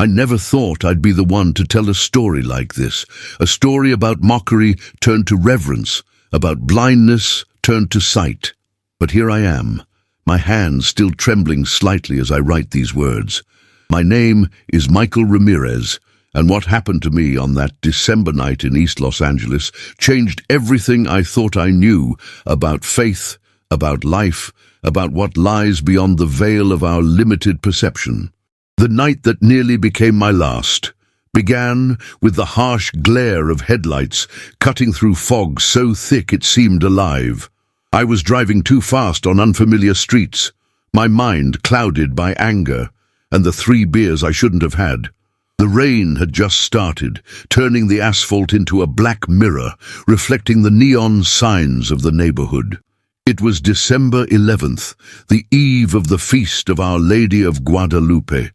I never thought I'd be the one to tell a story like this, a story about mockery turned to reverence, about blindness turned to sight. But here I am, my hands still trembling slightly as I write these words. My name is Michael Ramirez, and what happened to me on that December night in East Los Angeles changed everything I thought I knew about faith, about life, about what lies beyond the veil of our limited perception. The night that nearly became my last began with the harsh glare of headlights cutting through fog so thick it seemed alive. I was driving too fast on unfamiliar streets, my mind clouded by anger and the 3 beers I shouldn't have had. The rain had just started, turning the asphalt into a black mirror, reflecting the neon signs of the neighborhood. It was December 11th, the eve of the feast of Our Lady of Guadalupe,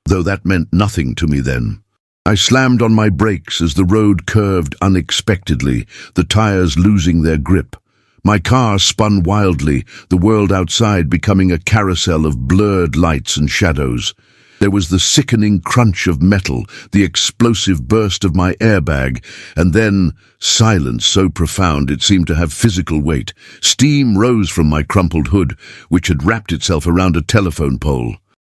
though that meant nothing to me then. I slammed on my brakes as the road curved unexpectedly, the tires losing their grip. My car spun wildly, the world outside becoming a carousel of blurred lights and shadows. There was the sickening crunch of metal, the explosive burst of my airbag, and then silence so profound it seemed to have physical weight. Steam rose from my crumpled hood, which had wrapped itself around a telephone pole.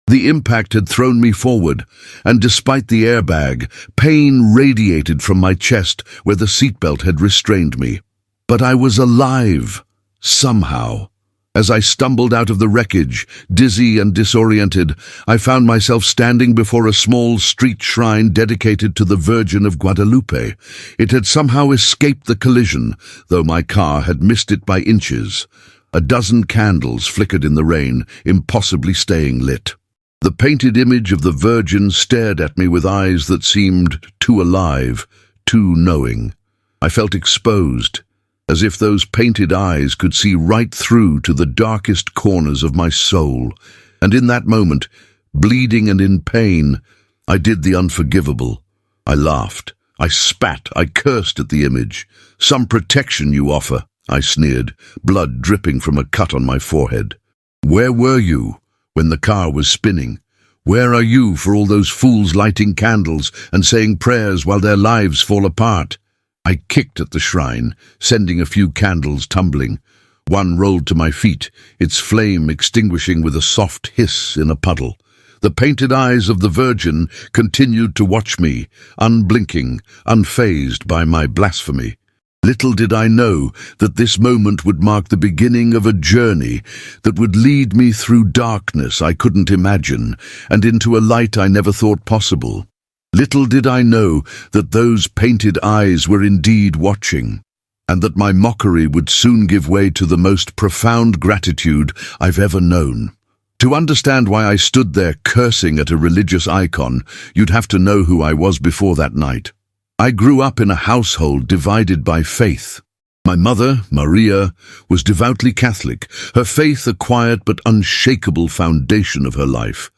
The impact had thrown me forward, and despite the airbag, pain radiated from my chest where the seatbelt had restrained me. But I was alive, somehow. As I stumbled out of the wreckage, dizzy and disoriented, I found myself standing before a small street shrine dedicated to the Virgin of Guadalupe. It had somehow escaped the collision, though my car had missed it by inches. A dozen candles flickered in the rain, impossibly staying lit. The painted image of the Virgin stared at me with eyes that seemed too alive, too knowing. I felt exposed, as if those painted eyes could see right through to the darkest corners of my soul. And in that moment, bleeding and in pain, I did the unforgivable. I laughed. I spat. I cursed at the image. "Some protection you offer," I sneered, blood dripping from a cut on my forehead. "Where were you when the car was spinning? Where are you for all those fools lighting candles and saying prayers while their lives fall apart?" I kicked at the shrine, sending a few candles tumbling. One rolled to my feet, its flame extinguishing with a soft hiss in a puddle. The painted eyes of the Virgin continued to watch me, unblinking, unfazed by my blasphemy. Little did I know that this moment would mark the beginning of a journey that would lead me through darkness I couldn't imagine and into a light I never thought possible. Little did I know that those painted eyes were indeed watching, and that my mockery would soon give way to the most profound gratitude I've ever known. To understand why I stood there cursing at a religious icon, you'd have to know who I was before that night. I grew up in a household divided by faith. My mother, Maria, was devoutly Catholic, her faith a quiet but unshakable foundation of her life.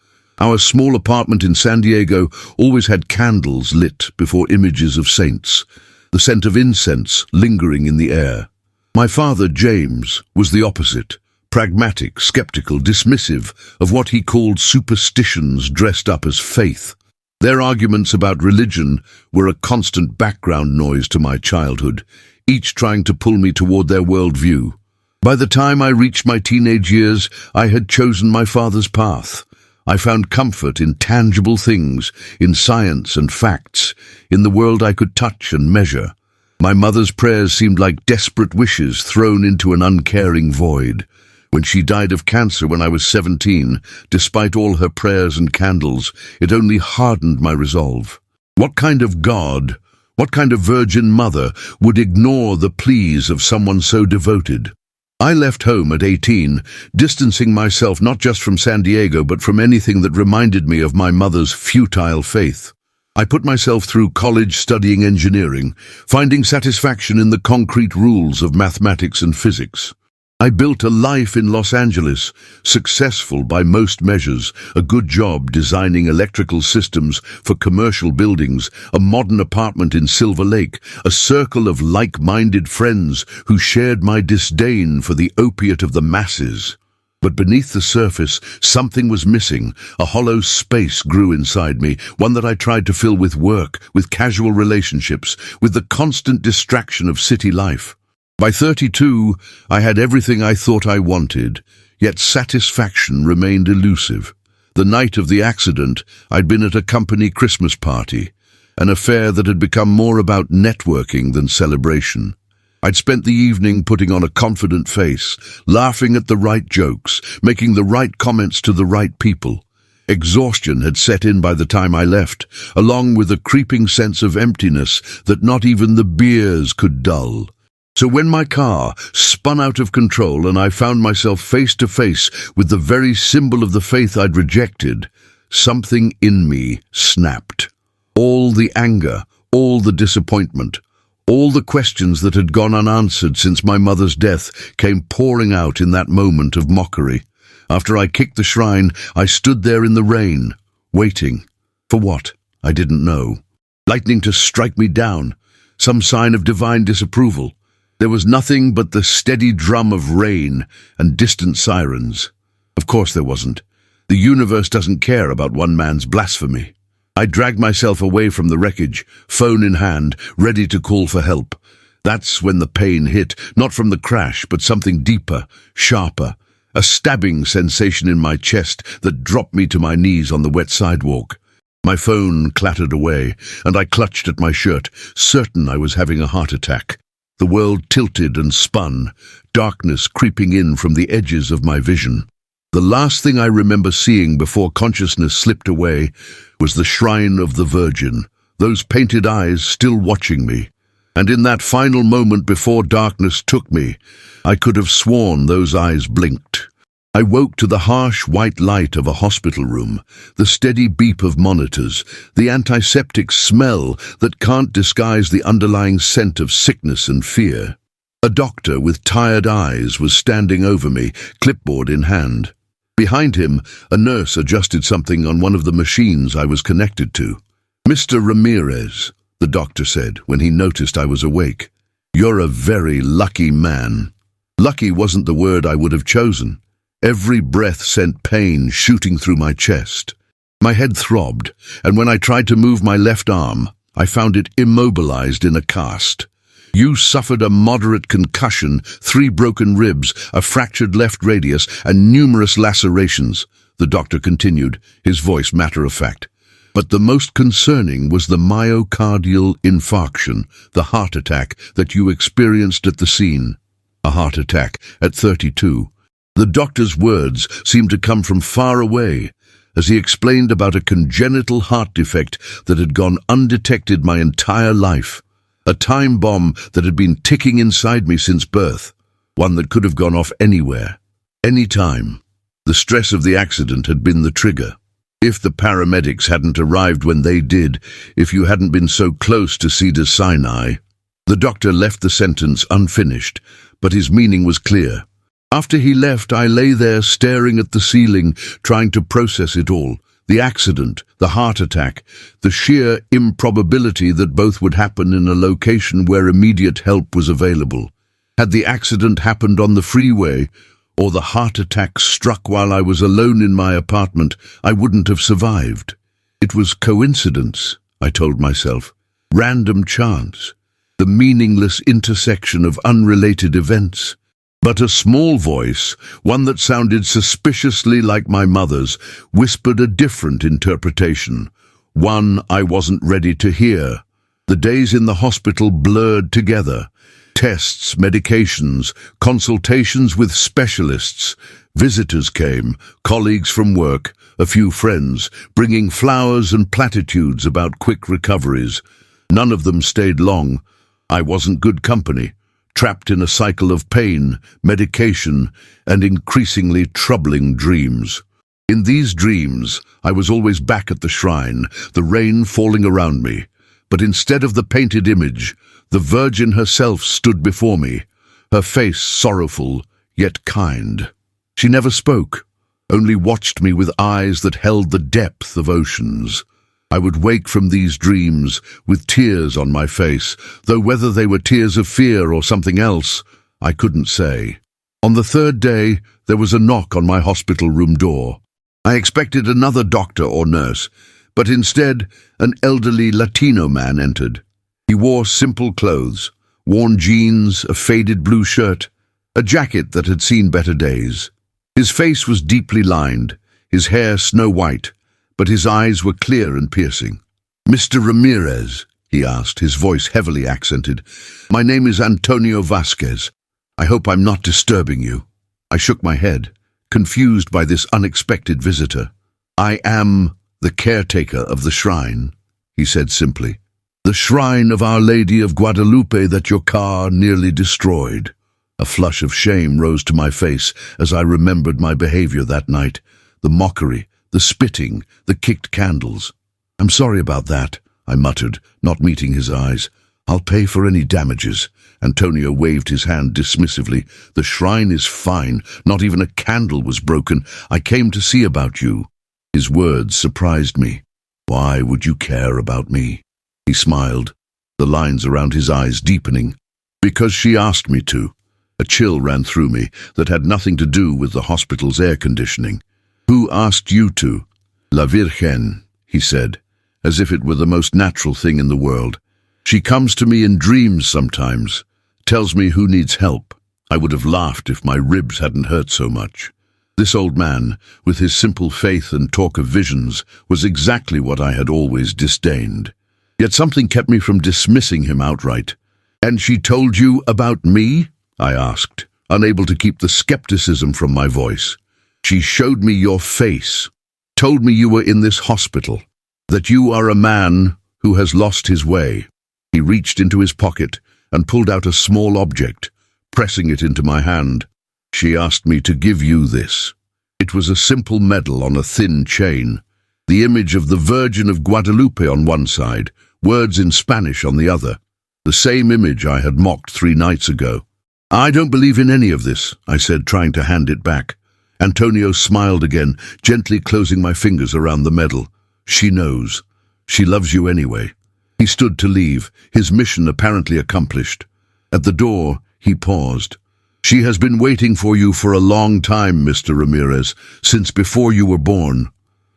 Our small apartment in San Diego always had candles lit before images of saints, the scent of incense lingering in the air. My father, James, was the opposite, pragmatic, skeptical, dismissive of what he called superstitions dressed up as faith. Their arguments about religion were a constant background noise to my childhood, each trying to pull me toward their worldview. By the time I reached my teenage years, I had chosen my father's path. I found comfort in tangible things, in science and facts, in the world I could touch and measure. My mother's prayers seemed like desperate wishes thrown into an uncaring void. When she died of cancer when I was 17, despite all her prayers and candles, it only hardened my resolve. What kind of God, what kind of Virgin Mother would ignore the pleas of someone so devoted? I left home at 18, distancing myself not just from San Diego but from anything that reminded me of my mother's futile faith. I put myself through college studying engineering, finding satisfaction in the concrete rules of mathematics and physics. I built a life in Los Angeles, successful by most measures, a good job designing electrical systems for commercial buildings, a modern apartment in Silver Lake, a circle of like-minded friends who shared my disdain for the opiate of the masses. But beneath the surface, something was missing. A hollow space grew inside me, one that I tried to fill with work, with casual relationships, with the constant distraction of city life. By 32, I had everything I thought I wanted, yet satisfaction remained elusive. The night of the accident, I'd been at a company Christmas party, an affair that had become more about networking than celebration. I'd spent the evening putting on a confident face, laughing at the right jokes, making the right comments to the right people. Exhaustion had set in by the time I left, along with a creeping sense of emptiness that not even the beers could dull. So when my car spun out of control and I found myself face to face with the very symbol of the faith I'd rejected, something in me snapped. All the anger, all the disappointment, all the questions that had gone unanswered since my mother's death came pouring out in that moment of mockery. After I kicked the shrine, I stood there in the rain, waiting. For what? I didn't know. Lightning to strike me down, some sign of divine disapproval. There was nothing but the steady drum of rain and distant sirens. Of course there wasn't. The universe doesn't care about one man's blasphemy. I dragged myself away from the wreckage, phone in hand, ready to call for help. That's when the pain hit, not from the crash, but something deeper, sharper, a stabbing sensation in my chest that dropped me to my knees on the wet sidewalk. My phone clattered away, and I clutched at my shirt, certain I was having a heart attack. The world tilted and spun, darkness creeping in from the edges of my vision. The last thing I remember seeing before consciousness slipped away was the shrine of the Virgin, those painted eyes still watching me. And in that final moment before darkness took me, I could have sworn those eyes blinked. I woke to the harsh white light of a hospital room, the steady beep of monitors, the antiseptic smell that can't disguise the underlying scent of sickness and fear. A doctor with tired eyes was standing over me, clipboard in hand. Behind him, a nurse adjusted something on one of the machines I was connected to. "Mr. Ramirez," the doctor said when he noticed I was awake, "you're a very lucky man." Lucky wasn't the word I would have chosen. Every breath sent pain shooting through my chest. My head throbbed, and when I tried to move my left arm, I found it immobilized in a cast. "You suffered a moderate concussion, 3 broken ribs, a fractured left radius, and numerous lacerations," the doctor continued, his voice matter-of-fact. "But the most concerning was the myocardial infarction, the heart attack that you experienced at the scene." A heart attack at 32. The doctor's words seemed to come from far away, as he explained about a congenital heart defect that had gone undetected my entire life. A time bomb that had been ticking inside me since birth, one that could have gone off anywhere, any time. The stress of the accident had been the trigger. If the paramedics hadn't arrived when they did, if you hadn't been so close to Cedars-Sinai. The doctor left the sentence unfinished, but his meaning was clear. After he left, I lay there staring at the ceiling, trying to process it all. The accident, the heart attack, the sheer improbability that both would happen in a location where immediate help was available. Had the accident happened on the freeway, or the heart attack struck while I was alone in my apartment, I wouldn't have survived. It was coincidence, I told myself. Random chance. The meaningless intersection of unrelated events. But a small voice, one that sounded suspiciously like my mother's, whispered a different interpretation, one I wasn't ready to hear. The days in the hospital blurred together. Tests, medications, consultations with specialists. Visitors came, colleagues from work, a few friends, bringing flowers and platitudes about quick recoveries. None of them stayed long. I wasn't good company. Trapped in a cycle of pain, medication, and increasingly troubling dreams. In these dreams, I was always back at the shrine, the rain falling around me. But instead of the painted image, the Virgin herself stood before me, her face sorrowful, yet kind. She never spoke, only watched me with eyes that held the depth of oceans. I would wake from these dreams with tears on my face, though whether they were tears of fear or something else, I couldn't say. On the third day, there was a knock on my hospital room door. I expected another doctor or nurse, but instead, an elderly Latino man entered. He wore simple clothes, worn jeans, a faded blue shirt, a jacket that had seen better days. His face was deeply lined, his hair snow-white, but his eyes were clear and piercing. "Mr. Ramirez," he asked, his voice heavily accented. "My name is Antonio Vasquez. I hope I'm not disturbing you." I shook my head, confused by this unexpected visitor. "I am the caretaker of the shrine," he said simply. "The shrine of Our Lady of Guadalupe that your car nearly destroyed." A flush of shame rose to my face as I remembered my behavior that night. The mockery, the spitting, the kicked candles. "I'm sorry about that," I muttered, not meeting his eyes. "I'll pay for any damages." Antonio waved his hand dismissively. "The shrine is fine. Not even a candle was broken. I came to see about you." His words surprised me. "Why would you care about me?" He smiled, the lines around his eyes deepening. "Because she asked me to." A chill ran through me that had nothing to do with the hospital's air conditioning. "Who asked you to?" "La Virgen," he said, as if it were the most natural thing in the world. "She comes to me in dreams sometimes, tells me who needs help." I would have laughed if my ribs hadn't hurt so much. This old man, with his simple faith and talk of visions, was exactly what I had always disdained. Yet something kept me from dismissing him outright. "And she told you about me?" I asked, unable to keep the skepticism from my voice. "She showed me your face, told me you were in this hospital, that you are a man who has lost his way." He reached into his pocket and pulled out a small object, pressing it into my hand. "She asked me to give you this." It was a simple medal on a thin chain, the image of the Virgin of Guadalupe on one side, words in Spanish on the other, the same image I had mocked 3 nights ago. "I don't believe in any of this," I said, trying to hand it back. Antonio smiled again, gently closing my fingers around the medal. "She knows. She loves you anyway." He stood to leave, his mission apparently accomplished. At the door, he paused. "She has been waiting for you for a long time, Mr. Ramirez, since before you were born."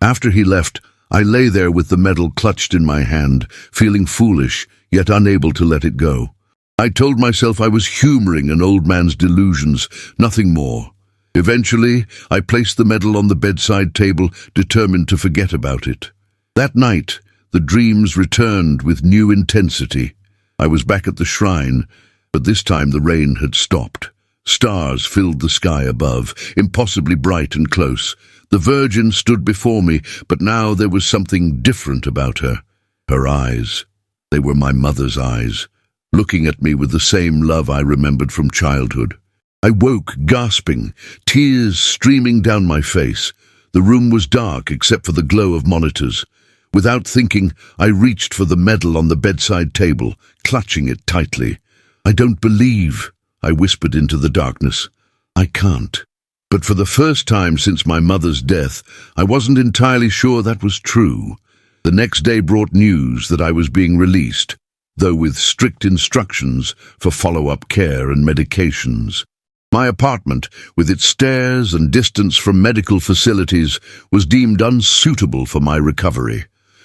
After he left, I lay there with the medal clutched in my hand, feeling foolish, yet unable to let it go. I told myself I was humoring an old man's delusions, nothing more. Eventually, I placed the medal on the bedside table, determined to forget about it. That night, the dreams returned with new intensity. I was back at the shrine, but this time the rain had stopped. Stars filled the sky above, impossibly bright and close. The Virgin stood before me, but now there was something different about her. Her eyes. They were my mother's eyes, looking at me with the same love I remembered from childhood. I woke, gasping, tears streaming down my face. The room was dark except for the glow of monitors. Without thinking, I reached for the medal on the bedside table, clutching it tightly. "I don't believe," I whispered into the darkness. "I can't." But for the first time since my mother's death, I wasn't entirely sure that was true. The next day brought news that I was being released, though with strict instructions for follow-up care and medications. My apartment, with its stairs and distance from medical facilities, was deemed unsuitable for my recovery.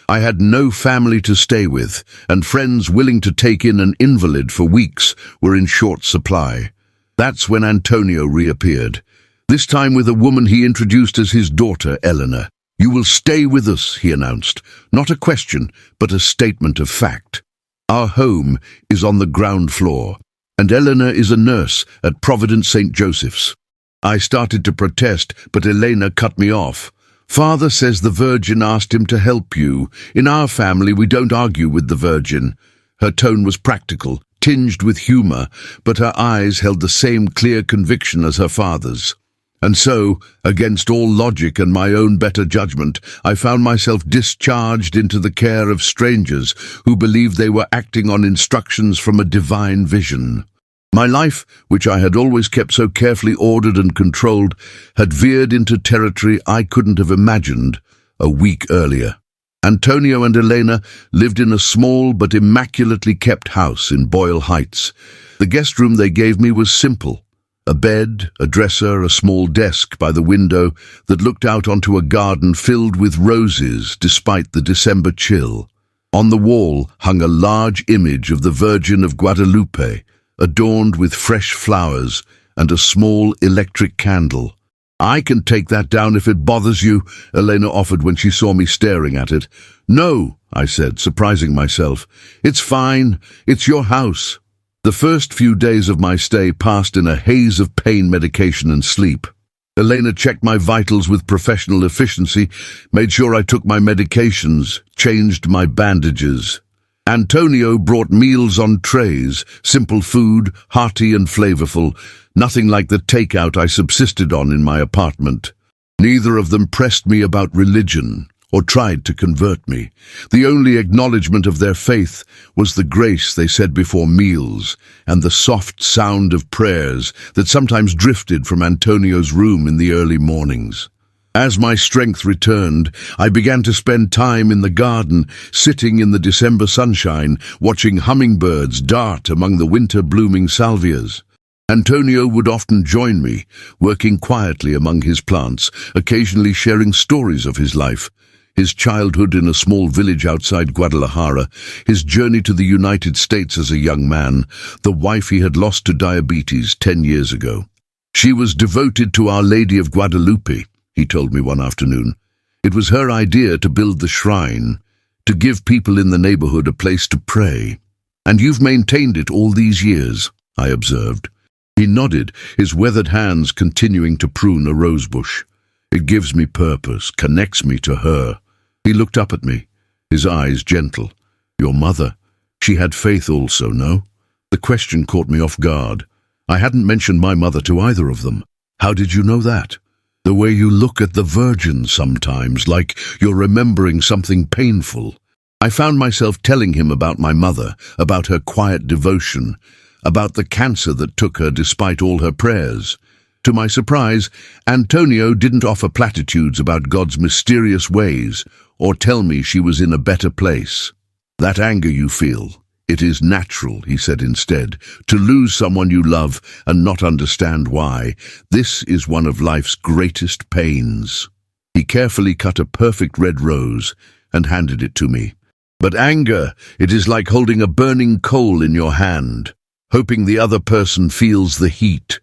I had no family to stay with, and friends willing to take in an invalid for weeks were in short supply. That's when Antonio reappeared, this time with a woman he introduced as his daughter, Eleanor. "You will stay with us," he announced, not a question, but a statement of fact. "Our home is on the ground floor, and Eleanor is a nurse at Providence St. Joseph's." I started to protest, but Elena cut me off. "Father says the Virgin asked him to help you. In our family, we don't argue with the Virgin." Her tone was practical, tinged with humor, but her eyes held the same clear conviction as her father's. And so, against all logic and my own better judgment, I found myself discharged into the care of strangers who believed they were acting on instructions from a divine vision. My life, which I had always kept so carefully ordered and controlled, had veered into territory I couldn't have imagined a week earlier. Antonio and Elena lived in a small but immaculately kept house in Boyle Heights. The guest room they gave me was simple. A bed, a dresser, a small desk by the window that looked out onto a garden filled with roses despite the December chill. On the wall hung a large image of the Virgin of Guadalupe, adorned with fresh flowers and a small electric candle. "I can take that down if it bothers you," Elena offered when she saw me staring at it. "No," I said, surprising myself. "It's fine. It's your house." The first few days of my stay passed in a haze of pain medication and sleep. Elena checked my vitals with professional efficiency, made sure I took my medications, changed my bandages. Antonio brought meals on trays, simple food, hearty and flavorful, nothing like the takeout I subsisted on in my apartment. Neither of them pressed me about religion or tried to convert me. The only acknowledgement of their faith was the grace they said before meals and the soft sound of prayers that sometimes drifted from Antonio's room in the early mornings. As my strength returned, I began to spend time in the garden, sitting in the December sunshine, watching hummingbirds dart among the winter-blooming salvias. Antonio would often join me, working quietly among his plants, occasionally sharing stories of his life. His childhood in a small village outside Guadalajara, his journey to the United States as a young man, the wife he had lost to diabetes 10 years ago. "She was devoted to Our Lady of Guadalupe," he told me one afternoon. "It was her idea to build the shrine, to give people in the neighborhood a place to pray. And you've maintained it all these years," I observed. He nodded, his weathered hands continuing to prune a rosebush. "It gives me purpose, connects me to her." He looked up at me, his eyes gentle. "Your mother, she had faith also, no?" The question caught me off guard. I hadn't mentioned my mother to either of them. "How did you know that?" "The way you look at the Virgin sometimes, like you're remembering something painful." I found myself telling him about my mother, about her quiet devotion, about the cancer that took her despite all her prayers. To my surprise, Antonio didn't offer platitudes about God's mysterious ways or tell me she was in a better place. "That anger you feel, it is natural," he said instead, "to lose someone you love and not understand why. This is one of life's greatest pains." He carefully cut a perfect red rose and handed it to me. "But anger, it is like holding a burning coal in your hand, hoping the other person feels the heat."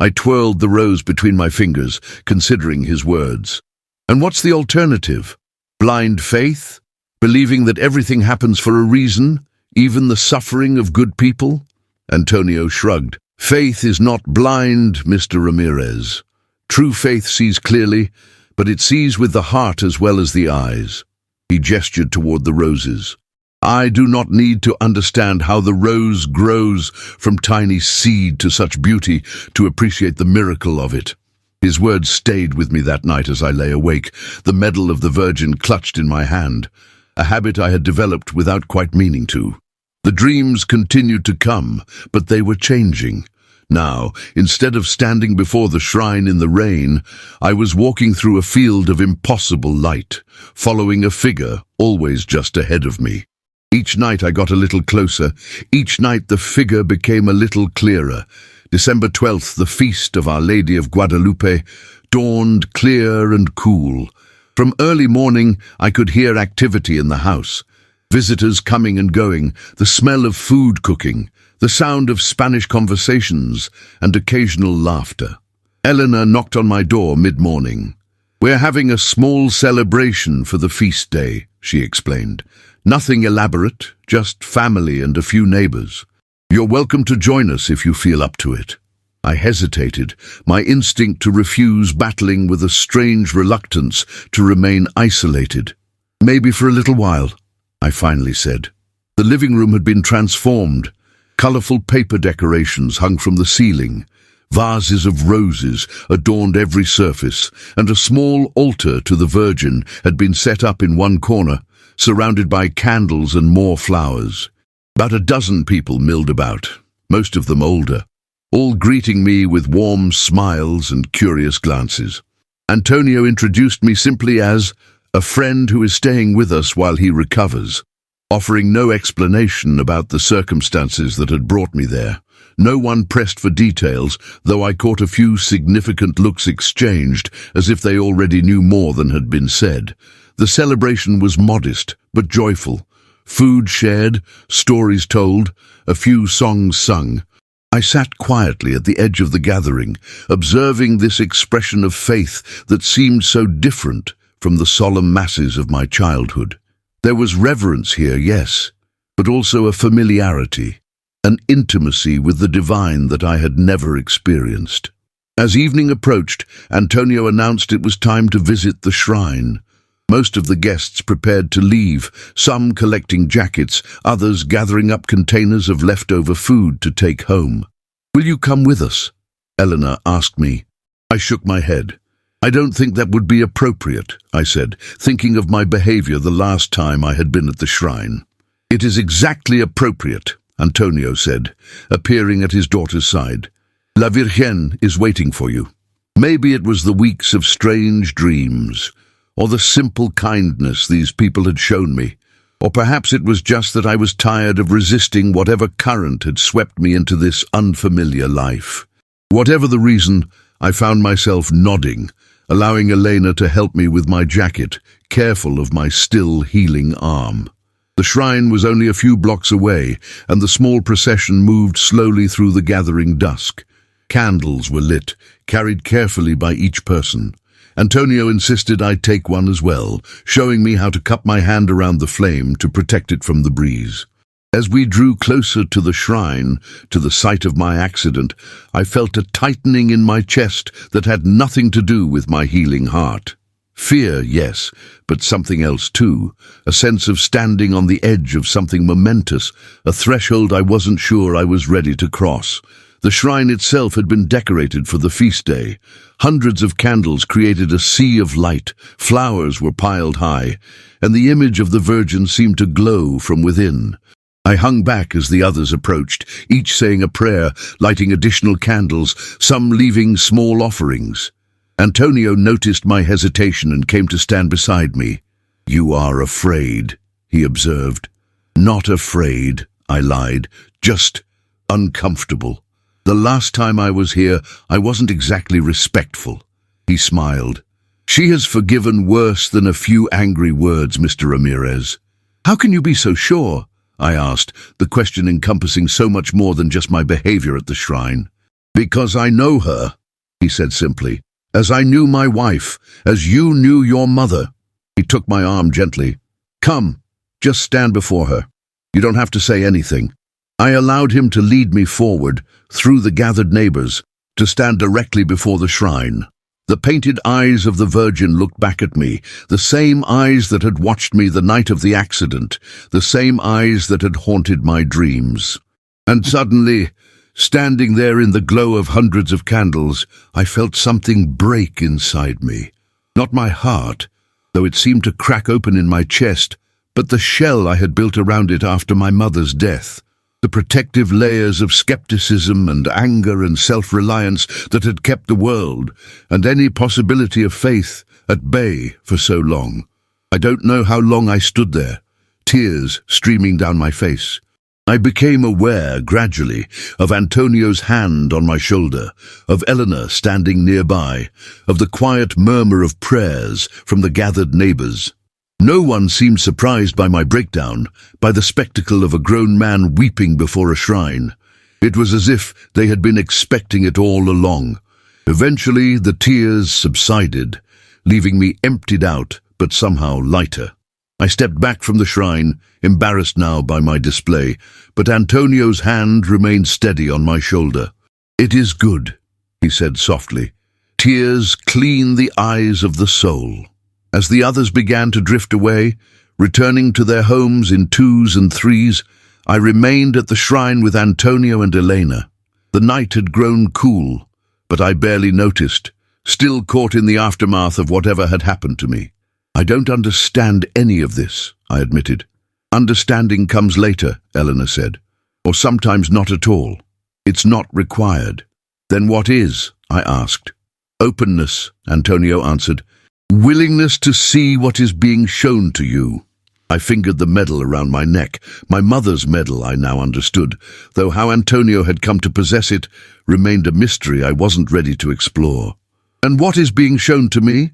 I twirled the rose between my fingers, considering his words. "And what's the alternative? Blind faith? Believing that everything happens for a reason, even the suffering of good people?" Antonio shrugged. "Faith is not blind, Mr. Ramirez. True faith sees clearly, but it sees with the heart as well as the eyes." He gestured toward the roses. "I do not need to understand how the rose grows from tiny seed to such beauty to appreciate the miracle of it." His words stayed with me that night as I lay awake, the medal of the Virgin clutched in my hand, a habit I had developed without quite meaning to. The dreams continued to come, but they were changing. Now, instead of standing before the shrine in the rain, I was walking through a field of impossible light, following a figure always just ahead of me. Each night I got a little closer. Each night the figure became a little clearer. December 12th, the feast of Our Lady of Guadalupe, dawned clear and cool. From early morning I could hear activity in the house. Visitors coming and going, the smell of food cooking, the sound of Spanish conversations, and occasional laughter. Eleanor knocked on my door mid-morning. "We're having a small celebration for the feast day," she explained. "Nothing elaborate, just family and a few neighbors. You're welcome to join us if you feel up to it." I hesitated, my instinct to refuse battling with a strange reluctance to remain isolated. "Maybe for a little while," I finally said. The living room had been transformed. Colorful paper decorations hung from the ceiling. Vases of roses adorned every surface, and a small altar to the Virgin had been set up in one corner, surrounded by candles and more flowers. About a dozen people milled about, most of them older, all greeting me with warm smiles and curious glances. Antonio introduced me simply as a friend who is staying with us while he recovers, offering no explanation about the circumstances that had brought me there. No one pressed for details, though I caught a few significant looks exchanged, as if they already knew more than had been said. The celebration was modest, but joyful. Food shared, stories told, a few songs sung. I sat quietly at the edge of the gathering, observing this expression of faith that seemed so different from the solemn masses of my childhood. There was reverence here, yes, but also a familiarity, an intimacy with the divine that I had never experienced. As evening approached, Antonio announced it was time to visit the shrine. Most of the guests prepared to leave, some collecting jackets, others gathering up containers of leftover food to take home. "Will you come with us?" Eleanor asked me. I shook my head. "I don't think that would be appropriate," I said, thinking of my behavior the last time I had been at the shrine. "It is exactly appropriate," Antonio said, appearing at his daughter's side. "La Virgen is waiting for you." Maybe it was the weeks of strange dreams, or the simple kindness these people had shown me, or perhaps it was just that I was tired of resisting whatever current had swept me into this unfamiliar life. Whatever the reason, I found myself nodding, allowing Elena to help me with my jacket, careful of my still healing arm. The shrine was only a few blocks away, and the small procession moved slowly through the gathering dusk. Candles were lit, carried carefully by each person. Antonio insisted I take one as well, showing me how to cup my hand around the flame to protect it from the breeze. As we drew closer to the shrine, to the site of my accident, I felt a tightening in my chest that had nothing to do with my healing heart. Fear, yes, but something else too, a sense of standing on the edge of something momentous, a threshold I wasn't sure I was ready to cross. The shrine itself had been decorated for the feast day. Hundreds of candles created a sea of light, flowers were piled high, and the image of the Virgin seemed to glow from within. I hung back as the others approached, each saying a prayer, lighting additional candles, some leaving small offerings. Antonio noticed my hesitation and came to stand beside me. "You are afraid," he observed. "Not afraid," I lied, "just uncomfortable. The last time I was here, I wasn't exactly respectful." He smiled. "She has forgiven worse than a few angry words, Mr. Ramirez." "How can you be so sure?" I asked, the question encompassing so much more than just my behavior at the shrine. "Because I know her," he said simply, "as I knew my wife, as you knew your mother." He took my arm gently. "Come, just stand before her. You don't have to say anything." I allowed him to lead me forward, through the gathered neighbors, to stand directly before the shrine. The painted eyes of the Virgin looked back at me, the same eyes that had watched me the night of the accident, the same eyes that had haunted my dreams. And suddenly, standing there in the glow of hundreds of candles, I felt something break inside me. Not my heart, though it seemed to crack open in my chest, but the shell I had built around it after my mother's death. The protective layers of skepticism and anger and self-reliance that had kept the world, and any possibility of faith, at bay for so long. I don't know how long I stood there, tears streaming down my face. I became aware, gradually, of Antonio's hand on my shoulder, of Eleanor standing nearby, of the quiet murmur of prayers from the gathered neighbors. No one seemed surprised by my breakdown, by the spectacle of a grown man weeping before a shrine. It was as if they had been expecting it all along. Eventually, the tears subsided, leaving me emptied out, but somehow lighter. I stepped back from the shrine, embarrassed now by my display, but Antonio's hand remained steady on my shoulder. "It is good," he said softly. "Tears clean the eyes of the soul." As the others began to drift away, returning to their homes in twos and threes, I remained at the shrine with Antonio and Elena. The night had grown cool, but I barely noticed, still caught in the aftermath of whatever had happened to me. "I don't understand any of this," I admitted. "Understanding comes later," Eleanor said, "or sometimes not at all. It's not required." "Then what is?" I asked. "Openness," Antonio answered. "Willingness to see what is being shown to you." I fingered the medal around my neck, my mother's medal, I now understood, though how Antonio had come to possess it remained a mystery I wasn't ready to explore. "And what is being shown to me?"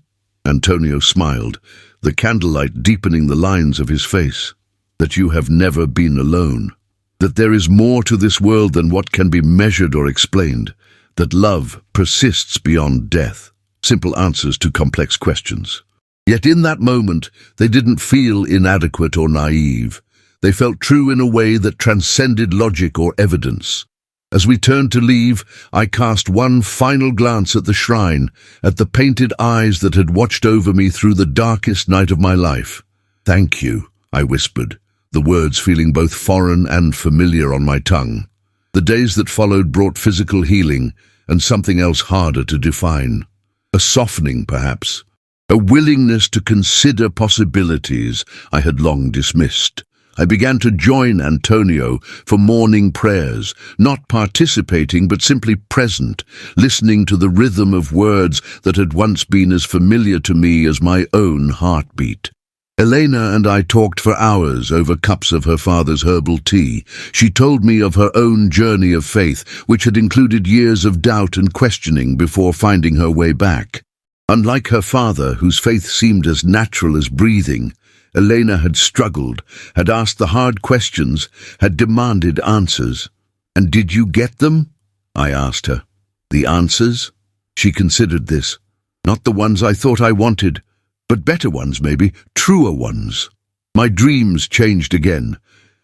Antonio smiled, the candlelight deepening the lines of his face. "That you have never been alone. That there is more to this world than what can be measured or explained. That love persists beyond death." Simple answers to complex questions. Yet in that moment, they didn't feel inadequate or naive. They felt true in a way that transcended logic or evidence. As we turned to leave, I cast one final glance at the shrine, at the painted eyes that had watched over me through the darkest night of my life. "Thank you," I whispered, the words feeling both foreign and familiar on my tongue. The days that followed brought physical healing and something else harder to define. A softening, perhaps. A willingness to consider possibilities I had long dismissed. I began to join Antonio for morning prayers, not participating but simply present, listening to the rhythm of words that had once been as familiar to me as my own heartbeat. Elena and I talked for hours over cups of her father's herbal tea. She told me of her own journey of faith, which had included years of doubt and questioning before finding her way back. Unlike her father, whose faith seemed as natural as breathing, Elena had struggled, had asked the hard questions, had demanded answers. "And did you get them?" I asked her. "The answers?" She considered this. "Not the ones I thought I wanted, but better ones maybe, truer ones." My dreams changed again.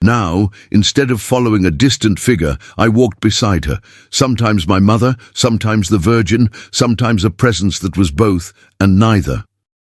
Now, instead of following a distant figure, I walked beside her, sometimes my mother, sometimes the Virgin, sometimes a presence that was both, and neither.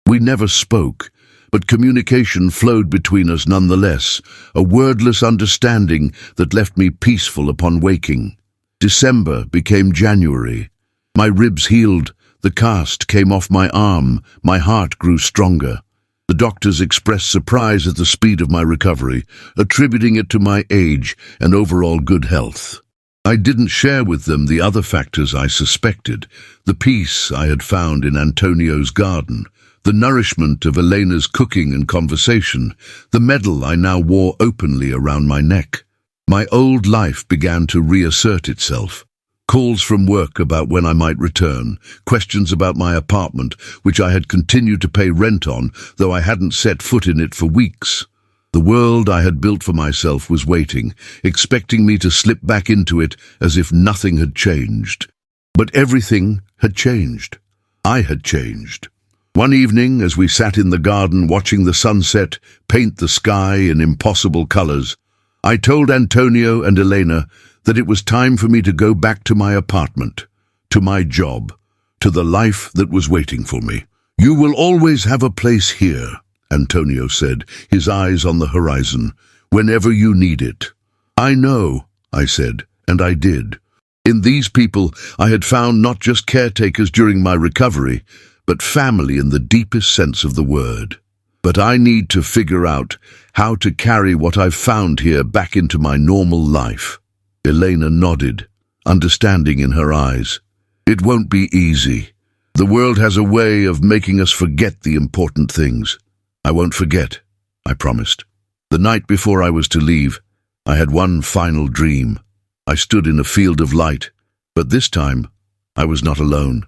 We never spoke, but communication flowed between us nonetheless, a wordless understanding that left me peaceful upon waking. December became January. My ribs healed, the cast came off my arm, my heart grew stronger. The doctors expressed surprise at the speed of my recovery, attributing it to my age and overall good health. I didn't share with them the other factors I suspected, the peace I had found in Antonio's garden, the nourishment of Elena's cooking and conversation, the medal I now wore openly around my neck. My old life began to reassert itself. Calls from work about when I might return, questions about my apartment, which I had continued to pay rent on, though I hadn't set foot in it for weeks. The world I had built for myself was waiting, expecting me to slip back into it as if nothing had changed. But everything had changed. I had changed. One evening, as we sat in the garden watching the sunset paint the sky in impossible colors, I told Antonio and Elena that it was time for me to go back to my apartment, to my job, to the life that was waiting for me. "You will always have a place here," Antonio said, his eyes on the horizon, "whenever you need it." "I know," I said, and I did. In these people, I had found not just caretakers during my recovery, but family in the deepest sense of the word. But I need to figure out how to carry what I've found here back into my normal life. Elena nodded, understanding in her eyes. "It won't be easy. The world has a way of making us forget the important things." "I won't forget," I promised. The night before I was to leave, I had one final dream. I stood in a field of light, but this time I was not alone.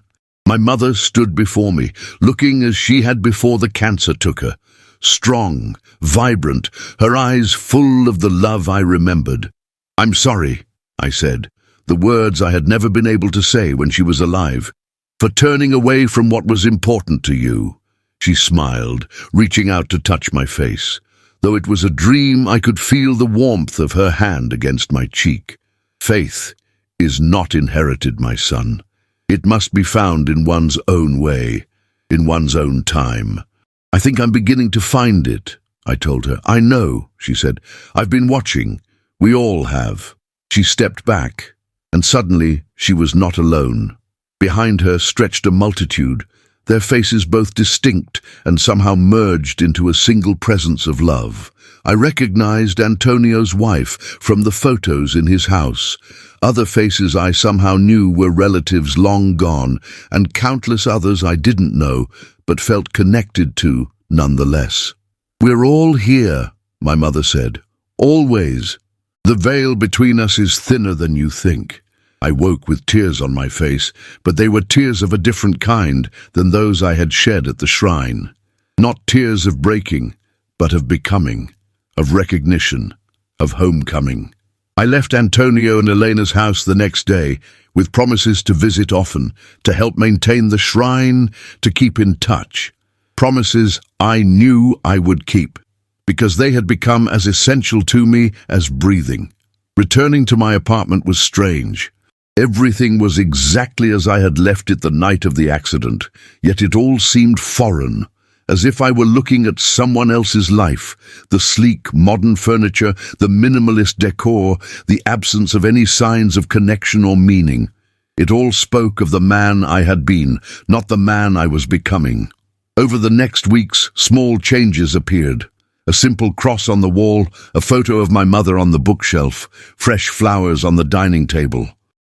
My mother stood before me, looking as she had before the cancer took her, strong, vibrant, her eyes full of the love I remembered. "I'm sorry," I said, the words I had never been able to say when she was alive, "for turning away from what was important to you." She smiled, reaching out to touch my face. Though it was a dream, I could feel the warmth of her hand against my cheek. "Faith is not inherited, my son. It must be found in one's own way, in one's own time." "I think I'm beginning to find it," I told her. "I know," she said. "I've been watching. We all have." She stepped back, and suddenly she was not alone. Behind her stretched a multitude, their faces both distinct and somehow merged into a single presence of love. I recognized Antonio's wife from the photos in his house. Other faces I somehow knew were relatives long gone, and countless others I didn't know, but felt connected to nonetheless. "We're all here," my mother said. "Always. The veil between us is thinner than you think." I woke with tears on my face, but they were tears of a different kind than those I had shed at the shrine. Not tears of breaking, but of becoming, of recognition, of homecoming. I left Antonio and Elena's house the next day with promises to visit often, to help maintain the shrine, to keep in touch. Promises I knew I would keep, because they had become as essential to me as breathing. Returning to my apartment was strange. Everything was exactly as I had left it the night of the accident, yet it all seemed foreign, as if I were looking at someone else's life. The sleek, modern furniture, the minimalist decor, the absence of any signs of connection or meaning. It all spoke of the man I had been, not the man I was becoming. Over the next weeks, small changes appeared. A simple cross on the wall, a photo of my mother on the bookshelf, fresh flowers on the dining table.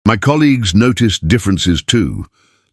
My colleagues noticed differences too.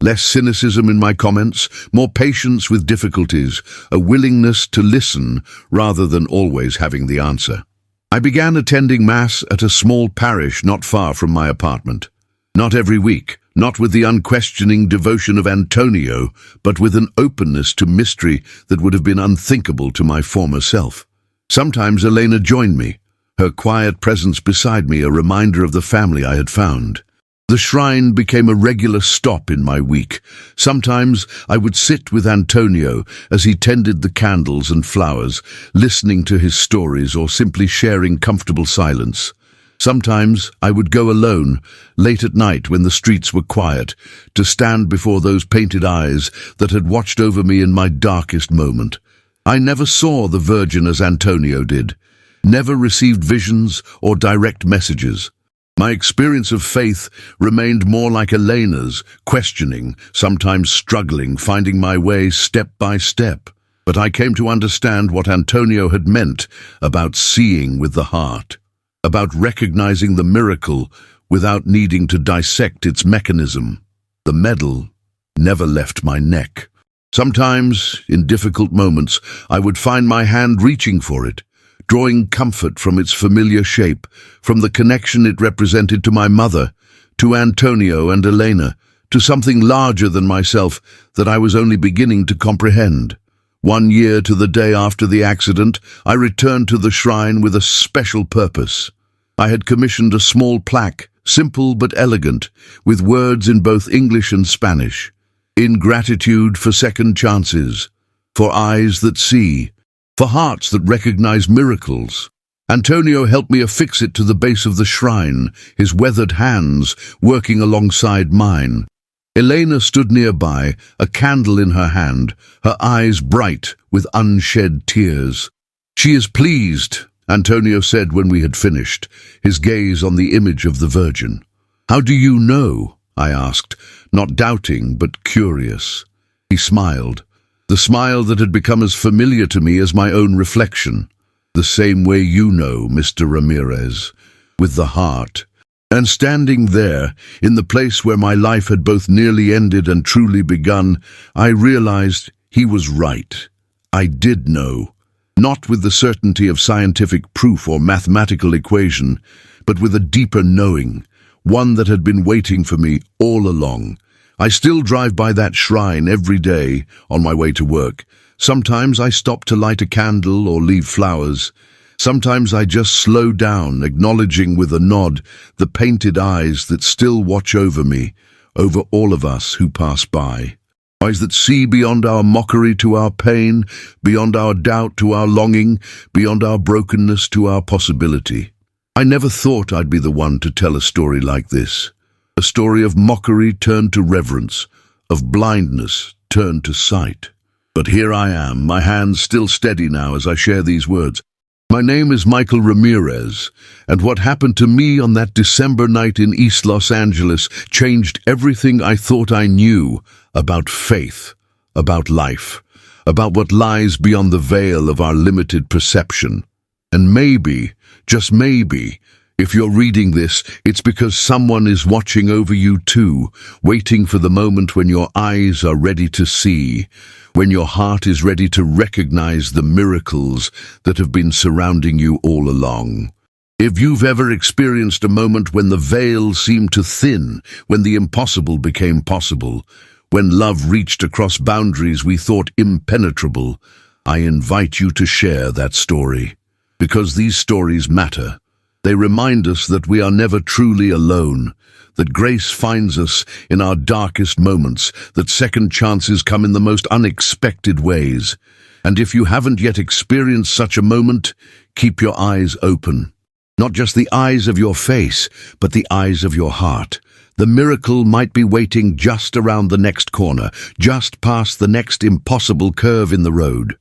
Less cynicism in my comments, more patience with difficulties, a willingness to listen rather than always having the answer. I began attending Mass at a small parish not far from my apartment. Not every week, not with the unquestioning devotion of Antonio, but with an openness to mystery that would have been unthinkable to my former self. Sometimes Elena joined me, her quiet presence beside me a reminder of the family I had found. The shrine became a regular stop in my week. Sometimes I would sit with Antonio as he tended the candles and flowers, listening to his stories or simply sharing comfortable silence. Sometimes I would go alone, late at night when the streets were quiet, to stand before those painted eyes that had watched over me in my darkest moment. I never saw the Virgin as Antonio did, never received visions or direct messages. My experience of faith remained more like Elena's, questioning, sometimes struggling, finding my way step by step. But I came to understand what Antonio had meant about seeing with the heart, about recognizing the miracle without needing to dissect its mechanism. The medal never left my neck. Sometimes, in difficult moments, I would find my hand reaching for it, drawing comfort from its familiar shape, from the connection it represented to my mother, to Antonio and Elena, to something larger than myself that I was only beginning to comprehend. 1 year to the day after the accident, I returned to the shrine with a special purpose. I had commissioned a small plaque, simple but elegant, with words in both English and Spanish. In gratitude for second chances, for eyes that see, for hearts that recognize miracles. Antonio helped me affix it to the base of the shrine, his weathered hands working alongside mine. Elena stood nearby, a candle in her hand, her eyes bright with unshed tears. "She is pleased," Antonio said when we had finished, his gaze on the image of the Virgin. "How do you know?" I asked, not doubting but curious. He smiled. The smile that had become as familiar to me as my own reflection. "The same way you know, Mr. Ramirez, with the heart." And standing there, in the place where my life had both nearly ended and truly begun, I realized he was right. I did know, not with the certainty of scientific proof or mathematical equation, but with a deeper knowing, one that had been waiting for me all along. I still drive by that shrine every day on my way to work. Sometimes I stop to light a candle or leave flowers. Sometimes I just slow down, acknowledging with a nod the painted eyes that still watch over me, over all of us who pass by. Eyes that see beyond our mockery to our pain, beyond our doubt to our longing, beyond our brokenness to our possibility. I never thought I'd be the one to tell a story like this. A story of mockery turned to reverence, of blindness turned to sight. But here I am, my hands still steady now as I share these words. My name is Michael Ramirez, and what happened to me on that December night in East Los Angeles changed everything I thought I knew about faith, about life, about what lies beyond the veil of our limited perception. And maybe, just maybe, if you're reading this, it's because someone is watching over you too, waiting for the moment when your eyes are ready to see, when your heart is ready to recognize the miracles that have been surrounding you all along. If you've ever experienced a moment when the veil seemed to thin, when the impossible became possible, when love reached across boundaries we thought impenetrable, I invite you to share that story. Because these stories matter. They remind us that we are never truly alone, that grace finds us in our darkest moments, that second chances come in the most unexpected ways. And if you haven't yet experienced such a moment, keep your eyes open. Not just the eyes of your face, but the eyes of your heart. The miracle might be waiting just around the next corner, just past the next impossible curve in the road.